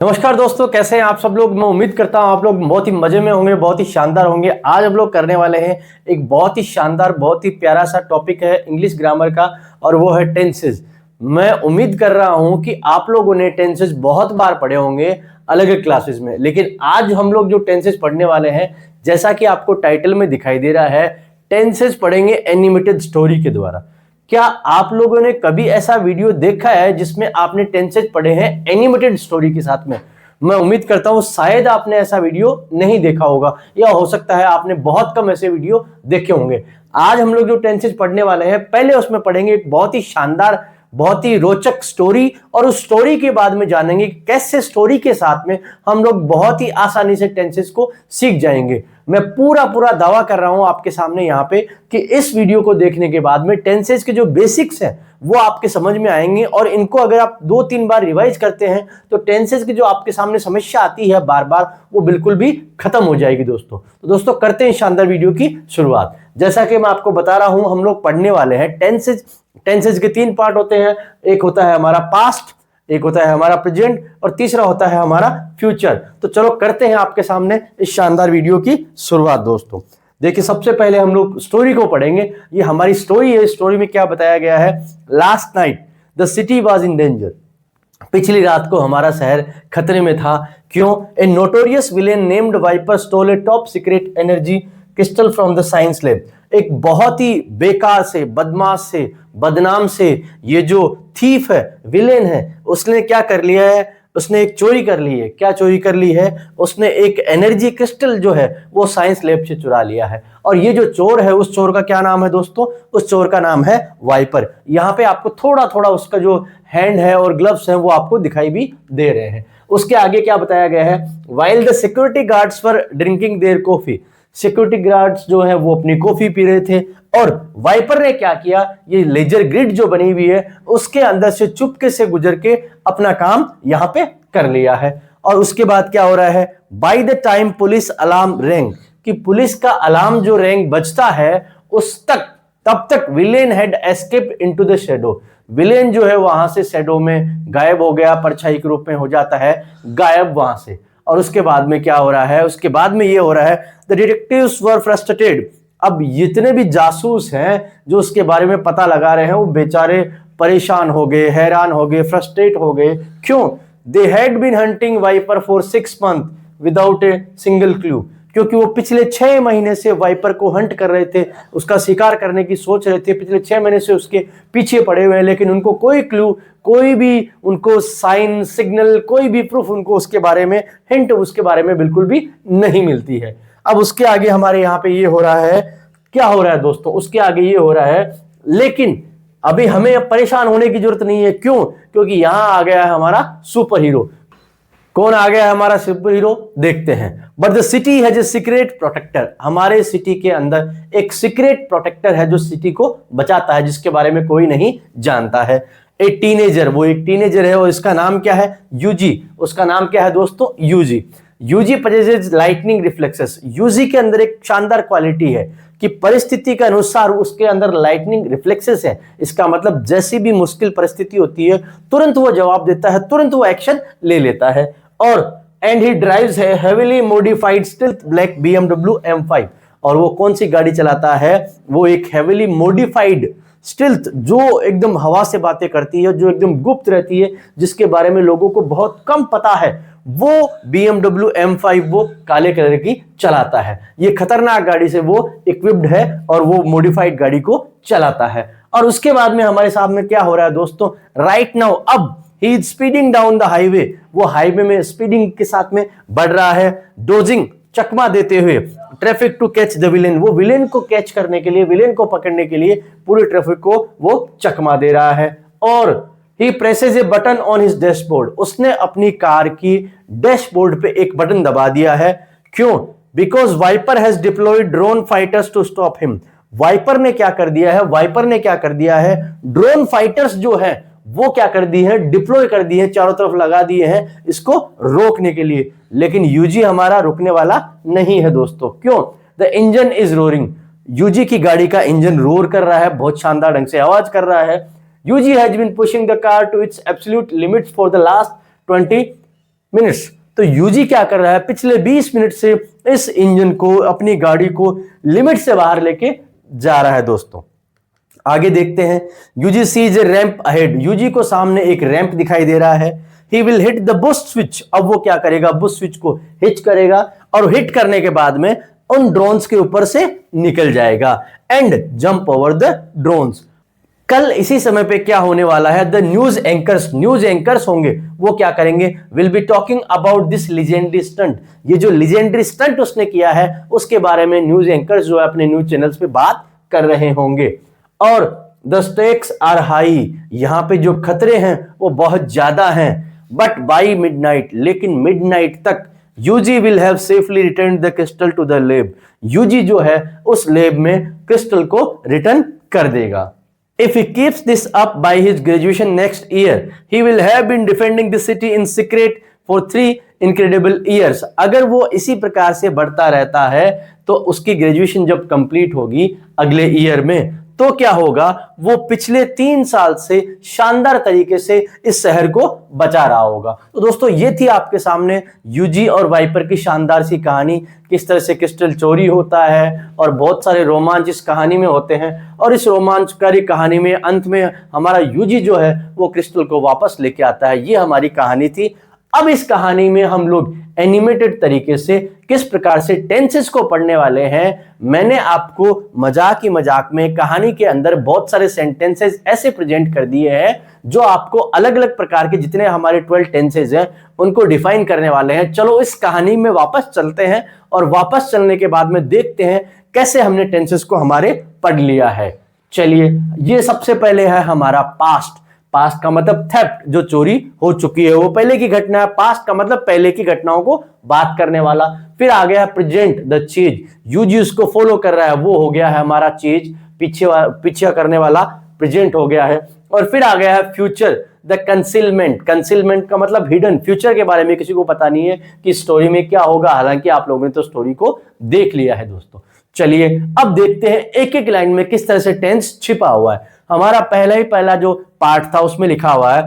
नमस्कार दोस्तों, कैसे हैं आप सब लोग। मैं उम्मीद करता हूं आप लोग बहुत ही मजे में होंगे, बहुत ही शानदार होंगे। आज हम लोग करने वाले हैं एक बहुत ही शानदार, बहुत ही प्यारा सा टॉपिक है इंग्लिश ग्रामर का, और वो है टेंसेस। मैं उम्मीद कर रहा हूं कि आप लोगों ने टेंसेस बहुत बार पढ़े होंगे अलग अलग क्लासेस में, लेकिन आज हम लोग जो टेंसेस पढ़ने वाले हैं, जैसा कि आपको टाइटल में दिखाई दे रहा है, टेंसेस पढ़ेंगे एनिमेटेड स्टोरी के द्वारा। क्या आप लोगों ने कभी ऐसा वीडियो देखा है जिसमें आपने टेंसेस पढ़े हैं एनिमेटेड स्टोरी के साथ में? मैं उम्मीद करता हूं शायद आपने ऐसा वीडियो नहीं देखा होगा, या हो सकता है आपने बहुत कम ऐसे वीडियो देखे होंगे। आज हम लोग जो टेंसेस पढ़ने वाले हैं, पहले उसमें पढ़ेंगे एक बहुत ही शानदार, बहुत ही रोचक स्टोरी, और उस स्टोरी के बाद में जानेंगे कैसे स्टोरी के साथ में हम लोग बहुत ही आसानी से टेंसेस को सीख जाएंगे। मैं पूरा दावा कर रहा हूं आपके सामने यहां पे कि इस वीडियो को देखने के बाद में टेंसेस के जो बेसिक्स हैं वो आपके समझ में आएंगे, और इनको अगर आप 2-3 बार रिवाइज करते हैं तो टेंसेस की जो आपके सामने समस्या आती है बार बार, वो बिल्कुल भी खत्म हो जाएगी दोस्तों। तो दोस्तों करते हैं शानदार वीडियो की शुरुआत। जैसा कि मैं आपको बता रहा हूं, हम लोग पढ़ने वाले हैं टेंसेस। टेंसेस के 3 पार्ट होते हैं। एक होता है हमारा पास्ट, एक होता है हमारा प्रेजेंट, और तीसरा होता है हमारा फ्यूचर। तो चलो करते हैं आपके सामने इस शानदार वीडियो की शुरुआत दोस्तों। देखिए, सबसे पहले हम लोग स्टोरी को पढ़ेंगे। ये हमारी स्टोरी है। स्टोरी में क्या बताया गया है? Last night the city was in danger. पिछली रात को हमारा शहर खतरे में था। क्यों? A notorious villain named Viper stole a top secret energy crystal from the science lab. एक बहुत ही बेकार से, बदमाश से, बदनाम से ये जो थीफ है, विलेन है, उसने क्या कर लिया है? उसने एक चोरी कर ली है। क्या चोरी कर ली है? उसने एक एनर्जी क्रिस्टल जो है वो साइंस लैब से चुरा लिया है। और ये जो चोर है, उस चोर का क्या नाम है दोस्तों? उस चोर का नाम है वाइपर। यहाँ पे आपको थोड़ा थोड़ा उसका जो हैंड है और ग्लव्स हैं वो आपको दिखाई भी दे रहे हैं। उसके आगे क्या बताया गया है? While the security guards were drinking their coffee. Security guards जो है वो अपनी कॉफी पी रहे थे, और वाइपर ने क्या किया? ये लेजर ग्रिड जो बनी हुई है उसके अंदर से चुपके से गुजर के अपना काम यहां पे कर लिया है। और उसके बाद क्या हो रहा है? By the time police alarm wrong, कि पुलिस का अलार्म जो रैंग बजता है तब तक villain had escape into the shadow. Villain जो है वहां से शैडो में गायब हो गया, परछाई के रूप में हो जाता है गायब वहां से। और उसके बाद में क्या हो रहा है? उसके बाद में ये हो रहा है, द डिटेक्टिव्स वर फ्रस्ट्रेटेड। अब जितने भी जासूस हैं जो उसके बारे में पता लगा रहे हैं, वो बेचारे परेशान हो गए, हैरान हो गए, फ्रस्ट्रेट हो गए। क्यों? They had been hunting Viper for 6 months without a single clue. क्योंकि वो पिछले 6 महीने से वाइपर को हंट कर रहे थे, उसका शिकार करने की सोच रहे थे। पिछले 6 महीने से उसके पीछे पड़े हुए हैं, लेकिन उनको कोई क्लू, कोई भी उनको साइन, सिग्नल, कोई भी प्रूफ उनको उसके बारे में, हिंट उसके बारे में बिल्कुल भी नहीं मिलती है। अब उसके आगे हमारे यहाँ पे ये हो रहा है, क्या हो रहा है दोस्तों? उसके आगे ये हो रहा है, लेकिन अभी हमें अब परेशान होने की जरूरत नहीं है। क्यों? क्योंकि यहां आ गया है हमारा सुपर हीरो। कौन आ गया है हमारा सुपर हीरो? देखते हैं। But the city has a secret protector. हमारे सिटी के अंदर एक सीक्रेट प्रोटेक्टर है जो सिटी को बचाता है, जिसके बारे में कोई नहीं जानता है। ए टीनेजर, वो एक टीनेजर है, और इसका नाम क्या है? यूजी। उसका नाम क्या है दोस्तों? Yuji. Yuji possesses lightning reflexes. Yuji के अंदर एक शानदार क्वालिटी है कि परिस्थिति के अनुसार उसके अंदर लाइटनिंग रिफ्लेक्सेस है। इसका मतलब जैसी भी मुश्किल परिस्थिति होती है, तुरंत वो जवाब देता है, तुरंत वो एक्शन ले लेता है। और एंड ही ड्राइव्स है heavily modified stealth black BMW M5। और वो कौन सी गाड़ी चलाता है? वो एक हेवीली मॉडिफाइड स्टिल्थ, जो एकदम हवा से बातें करती है, जो एकदम गुप्त रहती है, जिसके बारे में लोगों को बहुत कम पता है, वो BMW M5 वो काले कलर की चलाता है। ये खतरनाक गाड़ी से वो इक्विप्ड है, और वो मॉडिफाइड गाड़ी को चलाता है। और उसके बाद में हमारे सामने क्या हो रहा है दोस्तों? राइट नाउ अब ही is speeding down the highway. वो हाईवे में स्पीडिंग के साथ में बढ़ रहा है, डोजिंग, चकमा देते हुए, traffic to catch the villain. वो विलेन को कैच करने के लिए, विलेन को पकड़ने के लिए पूरे ट्रैफिक को वो चकमा दे रहा है। और he presses a button on his dashboard. उसने अपनी कार की डैशबोर्ड पे एक बटन दबा दिया है। क्यों? Because Viper has deployed drone fighters to stop him. Viper ने क्या कर दिया है? वाइपर ने क्या कर दिया है? ड्रोन फाइटर्स जो है वो क्या कर दी है? डिप्लॉय कर दी है, चारों तरफ लगा दिए हैं इसको रोकने के लिए। लेकिन यूजी हमारा रुकने वाला नहीं है दोस्तों। क्यों? The engine is roaring. Yuji की गाड़ी का इंजन रोर कर रहा है, बहुत शानदार ढंग से आवाज कर रहा है। Yuji has been pushing the car to its absolute limits for the last 20 minutes. तो यूजी क्या कर रहा है, पिछले 20 मिनट से इस इंजन को, अपनी गाड़ी को लिमिट से बाहर लेके जा रहा है दोस्तों। आगे देखते हैं, यूजी सीज ए रैंप अहेड, यूजी को सामने एक रैंप दिखाई दे रहा है। He will hit the Bush switch, अब वो क्या करेगा, बुश स्विच को हिट करेगा और हिट करने के बाद में उन ड्रोन्स के ऊपर से निकल जाएगा and jump over the drones. कल इसी समय पे क्या होने वाला है, द न्यूज एंकर्स होंगे, वो क्या करेंगे, will be talking about this legendary stunt, ये जो लीजेंडरी स्टंट उसने किया है उसके बारे में न्यूज एंकर्स जो है अपने न्यूज चैनल्स पे बात कर रहे होंगे। और द स्टेक्स आर हाई, यहां पे जो खतरे हैं वो बहुत ज्यादा हैं, बट बाई मिडनाइट, लेकिन मिडनाइट तक Yuji will have safely return the crystal to the lab, Yuji जो है उस लैब में क्रिस्टल को रिटर्न कर देगा। If he keeps this up by his graduation next year, he will have been defending the city in secret for 3 incredible years. अगर वो इसी प्रकार से बढ़ता रहता है तो उसकी ग्रेजुएशन जब कंप्लीट होगी अगले ईयर में, तो क्या होगा, वो पिछले 3 साल से शानदार तरीके से इस शहर को बचा रहा होगा। तो दोस्तों ये थी आपके सामने यूजी और वाइपर की शानदार सी कहानी, किस तरह से क्रिस्टल चोरी होता है और बहुत सारे रोमांच इस कहानी में होते हैं, और इस रोमांचकारी कहानी में अंत में हमारा यूजी जो है वो क्रिस्टल को वापस लेके आता है। ये हमारी कहानी थी। अब इस कहानी में हम लोग एनिमेटेड तरीके से किस प्रकार से टेंसेस को पढ़ने वाले हैं, मैंने आपको मजाक ही मजाक में कहानी के अंदर बहुत सारे सेंटेंसेस ऐसे प्रेजेंट कर दिए हैं जो आपको अलग अलग प्रकार के जितने हमारे 12 टेंसेस हैं उनको डिफाइन करने वाले हैं। चलो इस कहानी में वापस चलते हैं और वापस चलने के बाद में देखते हैं कैसे हमने टेंसेस को हमारे पढ़ लिया है। चलिए, ये सबसे पहले है हमारा पास्ट। पास्ट का मतलब थेफ्ट, जो चोरी हो चुकी है, वो पहले की घटना है। पास्ट का मतलब पहले की घटनाओं को बात करने वाला। फिर आ गया प्रेजेंट, द चेंज, यूज उसको फॉलो कर रहा है, वो हो गया है हमारा चेंज, पीछे करने वाला प्रेजेंट हो गया है। और फिर आ गया है फ्यूचर, द कंसीलमेंट, कंसीलमेंट का मतलब हिडन, फ्यूचर के बारे में किसी को पता नहीं है कि स्टोरी में क्या होगा, हालांकि आप लोगों ने तो स्टोरी को देख लिया है दोस्तों। चलिए अब देखते हैं एक एक लाइन में किस तरह से टेंस छिपा हुआ है। हमारा पहला जो पार्ट था उसमें लिखा हुआ है,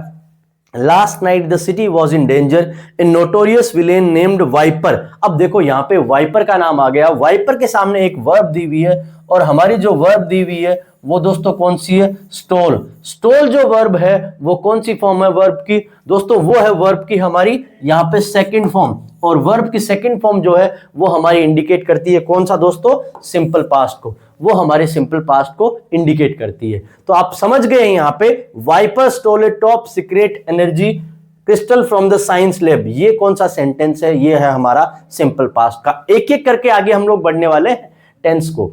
last night the city was in danger, a notorious villain named Viper. अब देखो यहाँ पे वाइपर का नाम आ गया, वाइपर के सामने एक वर्ब दी हुई है और हमारी जो वर्ब दी हुई है वो दोस्तों कौन सी है, स्टोल। स्टोल जो वर्ब है वो कौन सी फॉर्म है वर्ब की दोस्तों, वो है वर्ब की हमारी यहाँ पे सेकंड फॉर्म, और वर्ब की सेकंड फॉर्म जो है वो हमारी इंडिकेट करती है कौन सा दोस्तों, सिंपल पास्ट को, वो हमारे सिंपल पास्ट को इंडिकेट करती है। तो आप समझ गए यहाँ पे, Viper stole a top secret energy crystal from the science lab, ये कौन सा सेंटेंस है, ये है हमारा सिंपल पास्ट का। एक एक करके आगे हम लोग बढ़ने वाले हैं टेंस को।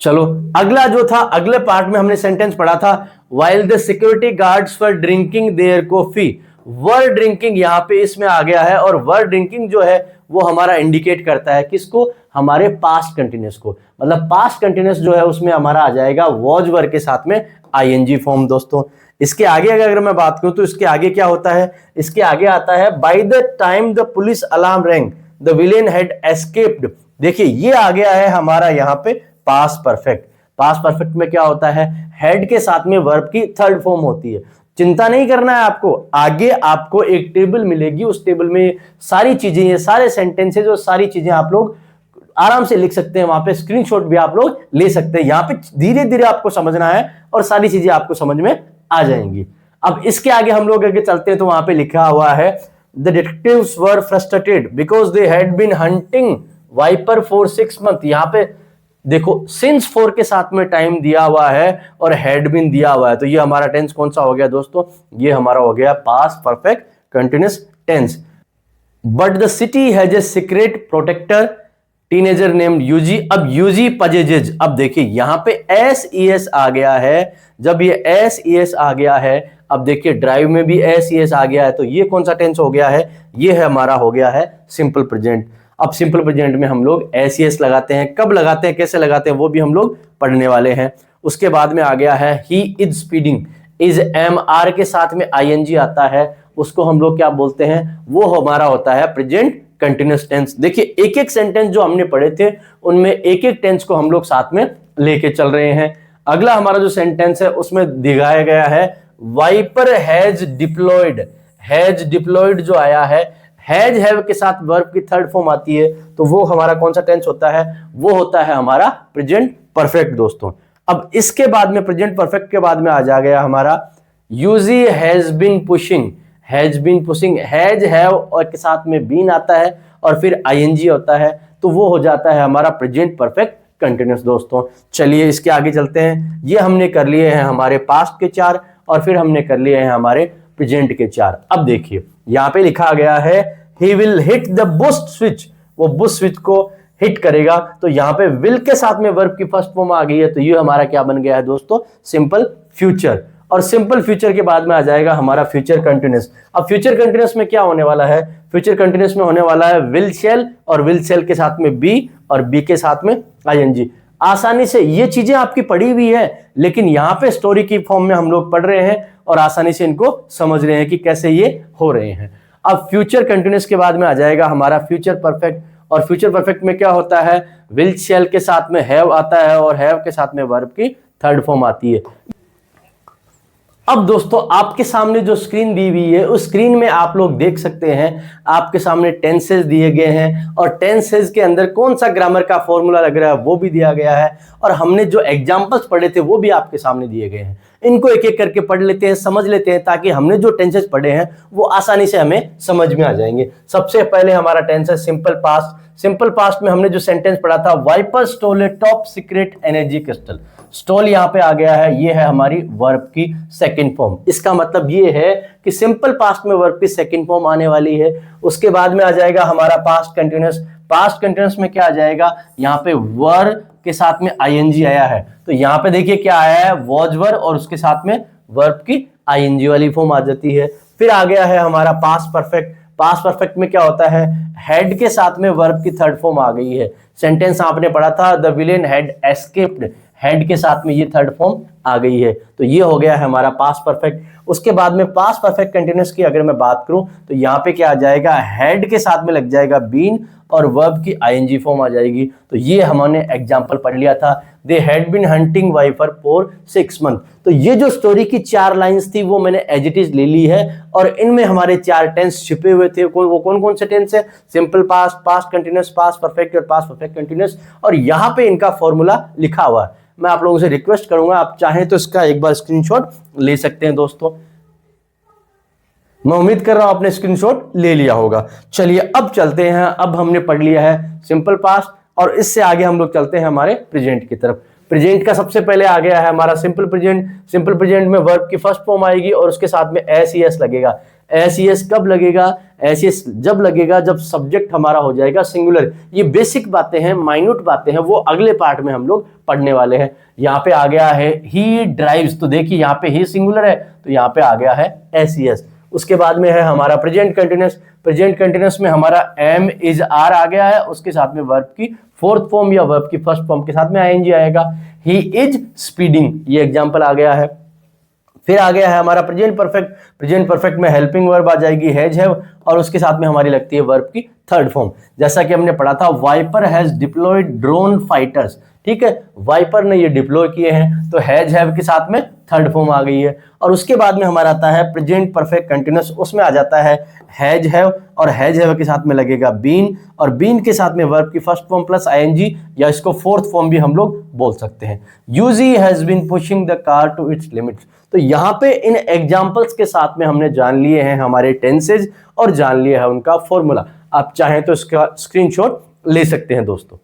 चलो अगला जो था, अगले पार्ट में हमने सेंटेंस पढ़ा था, while the security guards were drinking their coffee, were drinking यहाँ पे इसमें आ गया है, और वर ड्रिंकिंग जो है वो हमारा इंडिकेट करता है किसको, हमारे पास्ट कंटिन्यूअस को। मतलब पास्ट कंटिन्यूअस जो है उसमें हमारा आ जाएगा वॉज वर के साथ में आईएनजी फॉर्म दोस्तों। इसके आगे अगर मैं बात करूं तो इसके आगे क्या होता है, इसके आगे आता है by the time the police alarm wrong the villain had escaped. देखिए ये आ गया है हमारा यहाँ पे पास्ट परफेक्ट। पास्ट परफेक्ट में क्या होता है, हेड के साथ में वर्ब की थर्ड फॉर्म होती है। चिंता नहीं करना है आपको, आगे आपको एक टेबल मिलेगी, उस टेबल में सारी चीजें, ये सारे सेंटेंसेज और सारी चीजें आप लोग आराम से लिख सकते हैं, वहां पे स्क्रीनशॉट भी आप लोग ले सकते हैं। यहाँ पे धीरे धीरे आपको समझना है और सारी चीजें आपको समझ में आ जाएंगी। अब इसके आगे हम लोग आगे चलते हैं तो वहां पे लिखा हुआ है the detectives were frustrated because they had been hunting Viper for 6 month. यहाँ पे देखो सिंस 4 के साथ में टाइम दिया हुआ है और हैड बीन दिया हुआ है, तो ये हमारा टेंस कौन सा हो गया दोस्तों, ये हमारा हो गया past perfect continuous tense. But the city has a secret protector teenager named Yuji. अब यूजी पजेजेज, अब देखिए यहां पे एस ई एस आ गया है, जब ये एस ई एस आ गया है, अब देखिए ड्राइव में भी एस ई एस आ गया है, तो ये कौन सा टेंस हो गया है, ये है हमारा हो गया है सिंपल प्रेजेंट। अब सिंपल प्रेजेंट में हम लोग एस ई एस लगाते हैं, कब लगाते हैं, कैसे लगाते हैं, वो भी हम लोग पढ़ने वाले हैं। उसके बाद में आ गया है he is speeding, is am are के साथ में आई एन जी आता है, उसको हम लोग क्या बोलते हैं, वो हमारा होता है प्रेजेंट कंटिन्यूअस टेंस। देखिए एक एक सेंटेंस जो हमने पढ़े थे उनमें एक एक टेंस को हम लोग साथ में लेके चल रहे हैं। अगला हमारा जो सेंटेंस है उसमें दिखाया गया है Viper has deployed. Has deployed जो आया है, हैज हैव के साथ वर्ब की थर्ड फॉर्म आती है, तो वो हमारा कौन सा टेंस होता है? वो होता है हमारा प्रेजेंट परफेक्ट दोस्तों। अब इसके बाद में प्रेजेंट परफेक्ट के बाद में आ जा गया हमारा Yuji has been pushing. Has been pushing, has have और के साथ में बीन आता है और फिर आईएनजी होता है, तो वो हो जाता है हमारा प्रेजेंट परफेक्ट कंटिन्यूअस दोस्तों। चलिए इसके आगे चलते हैं। ये हमने कर लिए हैं हमारे पास्ट के 4 और फिर हमने कर लिए हैं हमारे प्रेजेंट के 4। अब देखिए यहाँ पे लिखा गया है he will hit the boost switch, वो बूस्ट स्विच को हिट करेगा, तो यहाँ पे विल के साथ में वर्ब की फर्स्ट फॉर्म आ गई है, तो ये हमारा क्या बन गया है दोस्तों? Simple future. और सिंपल फ्यूचर के बाद में आ जाएगा हमारा फ्यूचर कंटिन्यूअस। अब फ्यूचर कंटिन्यूअस में क्या होने वाला है? फ्यूचर कंटिन्यूअस में होने वाला है विल शेल, और विल शेल के साथ में बी और बी के साथ में आईएनजी। आसानी से ये चीजें आपकी पढ़ी हुई है, लेकिन यहाँ पे स्टोरी की फॉर्म में हम लोग पढ़ रहे हैं और आसानी से इनको समझ रहे हैं कि कैसे ये हो रहे हैं। अब फ्यूचर कंटिन्यूअस के बाद में आ जाएगा हमारा फ्यूचर परफेक्ट, और फ्यूचर परफेक्ट में क्या होता है? विल शेल के साथ में हैव आता है और हैव के साथ में वर्ब की थर्ड फॉर्म आती है। अब दोस्तों आपके सामने जो स्क्रीन दी हुई है उस स्क्रीन में आप लोग देख सकते हैं आपके सामने टेंसेस दिए गए हैं, और टेंसेस के अंदर कौन सा ग्रामर का फॉर्मूला लग रहा है वो भी दिया गया है, और हमने जो एग्जांपल्स पढ़े थे वो भी आपके सामने दिए गए हैं। इनको एक एक करके पढ़ लेते हैं, समझ लेते हैं, ताकि हमने जो टेंसेस पढ़े हैं वो आसानी से हमें समझ में आ जाएंगे। सबसे पहले हमारा टेंस है सिंपल पास्ट। सिंपल पास्ट में हमने जो सेंटेंस पढ़ा था, Viper stole a top secret energy crystal. Stole यहाँ पे आ गया है, ये है हमारी वर्ब की सेकंड फॉर्म। इसका मतलब ये है कि सिंपल पास्ट में वर्ब की सेकंड फॉर्म आने वाली है। उसके बाद में आ जाएगा हमारा पास्ट कंटिन्यूअस। पास्ट कंटिन्यूअस में क्या आ जाएगा? यहाँ पे वर के साथ में आईएनजी आया है, तो यहाँ पे देखिए क्या आया है? वॉज वर, और उसके साथ में वर्ब की आईएनजी वाली फॉर्म आ जाती है। फिर आ गया है हमारा पास्ट परफेक्ट। पास्ट परफेक्ट में क्या होता है? हैड के साथ में वर्ब की थर्ड फॉर्म आ गई है। सेंटेंस आपने पढ़ा था the villain had escaped, had के साथ में ये थर्ड फॉर्म आ गई है, तो ये हो गया है हमारा पास्ट परफेक्ट। उसके बाद में पास्ट परफेक्ट कंटिन्यूअस की अगर मैं बात करूं तो यहाँ पे क्या आ जाएगा? हैड के साथ में लग जाएगा बीन और वर्ब की आईएनजी फॉर्म आ जाएगी। तो ये हमने एग्जांपल पढ़ लिया था, they had been hunting Viper for 6 month. तो ये जो स्टोरी की 4 लाइंस थी वो मैंने एज इट इज ले ली है, और इनमें हमारे 4 टेंस छिपे हुए थे। वो कौन कौन से टेंस है? Simple past, past continuous, past perfect और पास्ट परफेक्ट कंटिन्यूअस, और यहाँ पे इनका फॉर्मूला लिखा हुआ है। मैं आप लोगों से रिक्वेस्ट करूंगा, आप चाहें तो इसका एक बार स्क्रीनशॉट ले सकते हैं दोस्तों। मैं उम्मीद कर रहा हूं आपने स्क्रीनशॉट ले लिया होगा। चलिए अब चलते हैं। अब हमने पढ़ लिया है सिंपल पास्ट, और इससे आगे हम लोग चलते हैं हमारे प्रेजेंट की तरफ। प्रेजेंट का सबसे पहले आ गया है हमारा सिंपल प्रेजेंट। सिंपल प्रेजेंट में वर्ब की फर्स्ट फॉर्म आएगी और उसके साथ में एस ई एस लगेगा। एस ई एस कब लगेगा? एस ई एस जब लगेगा जब सब्जेक्ट हमारा हो जाएगा सिंगुलर। ये बेसिक बातें हैं, माइन्यूट बातें हैं, वो अगले पार्ट में हम लोग पढ़ने वाले हैं। यहाँ पे आ गया है ही ड्राइव्स, तो देखिए यहाँ पे ही सिंगुलर है, तो यहाँ पे आ गया है एस ई एस। उसके बाद में है हमारा प्रेजेंट कंटिन्यूअस। प्रेजेंट कंटिन्यूअस में हमारा एम इज आर आ गया है, उसके साथ में वर्ब की फोर्थ फॉर्म या वर्ब की फर्स्ट फॉर्म के साथ में आईएनजी आएगा। ही इज स्पीडिंग, ये एग्जांपल आ गया है। फिर आ गया है हमारा प्रेजेंट परफेक्ट। प्रेजेंट परफेक्ट में हेल्पिंग वर्ब आ जाएगी हैज हैव, और उसके साथ में हमारी लगती है वर्ब की थर्ड फॉर्म। जैसा कि हमने पढ़ा था, Viper has deployed drone fighters. ठीक है, वाइपर ने ये डिप्लॉय किए हैं, तो हैज हैव के साथ में थर्ड फॉर्म आ गई है। और उसके बाद में हमारा आता है प्रेजेंट परफेक्ट कंटिन्यूअस, उसमें आ जाता है हैज हैव, और हैज हैव के साथ में लगेगा बीन, और बीन के साथ में वर्ब की फर्स्ट फॉर्म प्लस आईएनजी, या इसको फोर्थ फॉर्म भी हम लोग बोल सकते हैं। Yuji has been pushing the car to its limits. तो यहाँ पे इन एग्जाम्पल्स के साथ में हमने जान लिए हैं हमारे टेंसेज और जान लिया है उनका फॉर्मूला। आप चाहें तो इसका स्क्रीनशॉट ले सकते हैं दोस्तों।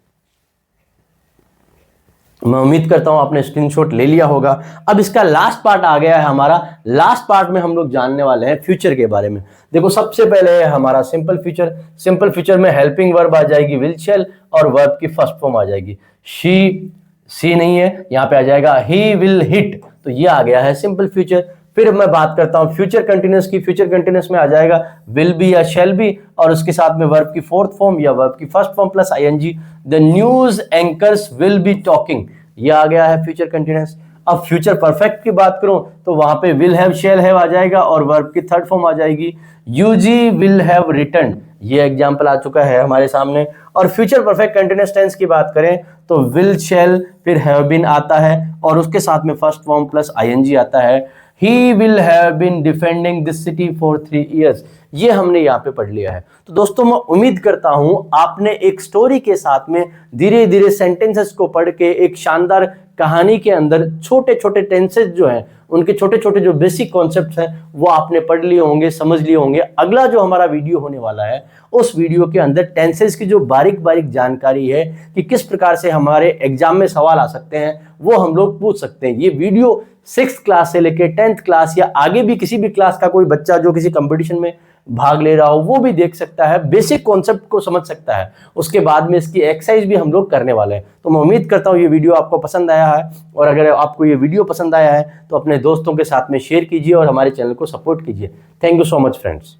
मैं उम्मीद करता हूं आपने स्क्रीनशॉट ले लिया होगा। अब इसका लास्ट पार्ट आ गया है हमारा। लास्ट पार्ट में हम लोग जानने वाले हैं फ्यूचर के बारे में। देखो सबसे पहले है हमारा सिंपल फ्यूचर। सिंपल फ्यूचर में हेल्पिंग वर्ब आ जाएगी विल शैल, और वर्ब की फर्स्ट फॉर्म आ जाएगी शी नहीं है, यहाँ पे आ जाएगा ही विल हिट, तो ये आ गया है सिंपल फ्यूचर। फिर मैं बात करता हूं फ्यूचर कंटिन्यूअस की। फ्यूचर कंटिन्यूअस में आ जाएगा विल बी या शैल बी, और उसके साथ में वर्ब की फोर्थ फॉर्म या वर्ब की first form plus ING. The news anchors will be talking, ये आ गया है फ्यूचर कंटिन्यूअस। अब फ्यूचर परफेक्ट की बात करूं तो वहां पे विल हैव शैल हैव आ जाएगा और वर्ब की थर्ड फॉर्म आ जाएगी। यूजी विल हैव रिटर्न, ये एग्जांपल आ चुका है हमारे सामने। और फ्यूचर परफेक्ट कंटिन्यूअस टेंस की बात करें तो विल शैल फिर हैव बीन आता है और उसके साथ में फर्स्ट फॉर्म प्लस आईएनजी आता है। He will have been defending this city for 3 years। ये हमने यहाँ पे पढ़ लिया है। तो दोस्तों मैं उम्मीद करता हूं आपने एक स्टोरी के साथ में धीरे धीरे सेंटेंसेस को पढ़ के एक शानदार कहानी के अंदर छोटे छोटे टेंसेस जो हैं उनके छोटे छोटे जो बेसिक कॉन्सेप्ट्स हैं वो आपने पढ़ लिए होंगे, समझ लिए होंगे। अगला जो हमारा वीडियो होने वाला है उस वीडियो के अंदर टेंसेस की जो बारीक बारीक जानकारी है कि किस प्रकार से हमारे एग्जाम में सवाल आ सकते हैं वो हम लोग पूछ सकते हैं। ये वीडियो 6th क्लास से लेकर 10th क्लास या आगे भी किसी भी क्लास का कोई बच्चा जो किसी कंपटीशन में भाग ले रहा हो वो भी देख सकता है, बेसिक कॉन्सेप्ट को समझ सकता है। उसके बाद में इसकी एक्सरसाइज भी हम लोग करने वाले हैं। तो मैं उम्मीद करता हूँ ये वीडियो आपको पसंद आया है, और अगर आपको ये वीडियो पसंद आया है तो अपने दोस्तों के साथ में शेयर कीजिए और हमारे चैनल को सपोर्ट कीजिए। Thank you so much friends.